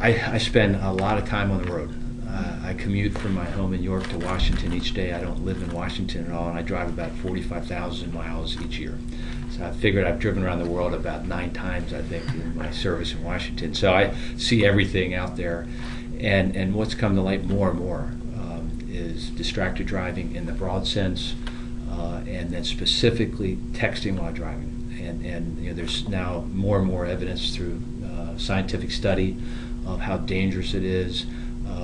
I spend a lot of time on the road. I commute from my home in York to Washington each day. I don't live in Washington at all, and I drive about 45,000 miles each year. So I figured I've driven around the world about 9 times, I think, in my service in Washington. So I see everything out there. And what's come to light more and more is distracted driving in the broad sense, and then specifically texting while driving. And there's now more and more evidence through scientific study of how dangerous it is.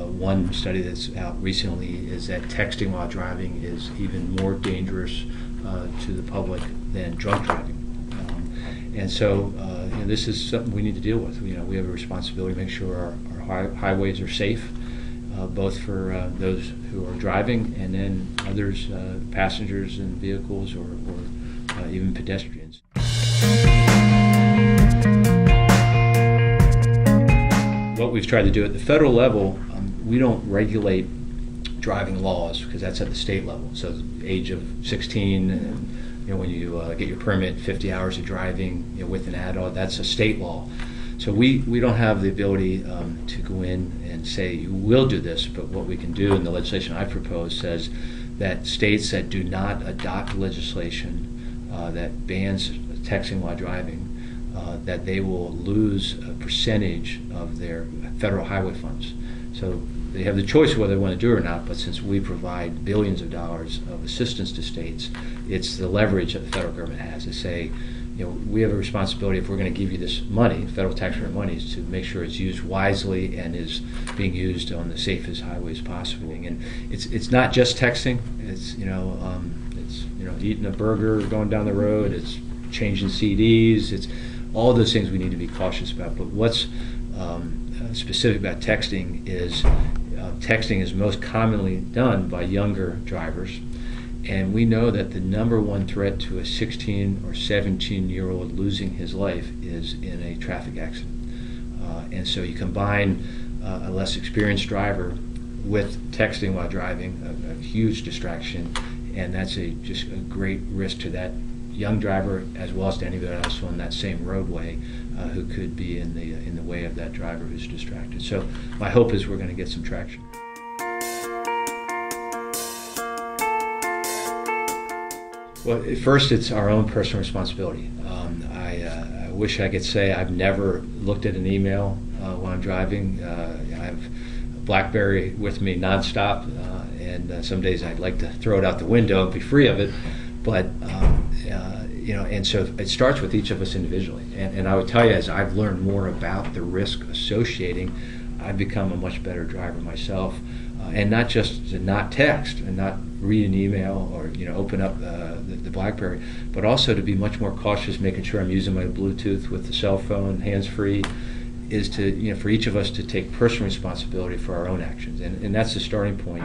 One study that's out recently is that texting while driving is even more dangerous to the public than drunk driving. And so this is something we need to deal with. We have a responsibility to make sure our highways are safe, both for those who are driving and then others, passengers in vehicles or even pedestrians. What we've tried to do at the federal level, we don't regulate driving laws because that's at the state level. So the age of 16, and when you get your permit, 50 hours of driving with an adult, that's a state law. So we don't have the ability to go in and say you will do this, but what we can do in the legislation I propose says that states that do not adopt legislation that bans texting while driving, that they will lose a percentage of their federal highway funds. So they have the choice whether they want to do it or not, but since we provide billions of dollars of assistance to states, it's the leverage that the federal government has to say, we have a responsibility if we're going to give you this money, federal taxpayer money, is to make sure it's used wisely and is being used on the safest highways possible. And it's not just texting. It's eating a burger, going down the road. It's changing CDs. It's all those things we need to be cautious about. But what's specific about texting is most commonly done by younger drivers. And we know that the number one threat to a 16 or 17-year-old losing his life is in a traffic accident. And so you combine a less experienced driver with texting while driving, a huge distraction, and that's just a great risk to that young driver as well as to anybody else on that same roadway who could be in the way of that driver who's distracted. So my hope is we're going to get some traction. Well, first, it's our own personal responsibility. I wish I could say I've never looked at an email while I'm driving. I have a BlackBerry with me nonstop, and some days I'd like to throw it out the window and be free of it. But and so it starts with each of us individually. And I would tell you, as I've learned more about the risk associating, I've become a much better driver myself. And not just to not text and not read an email or open up the BlackBerry, but also to be much more cautious, making sure I'm using my Bluetooth with the cell phone, hands-free, is to for each of us to take personal responsibility for our own actions, and that's the starting point.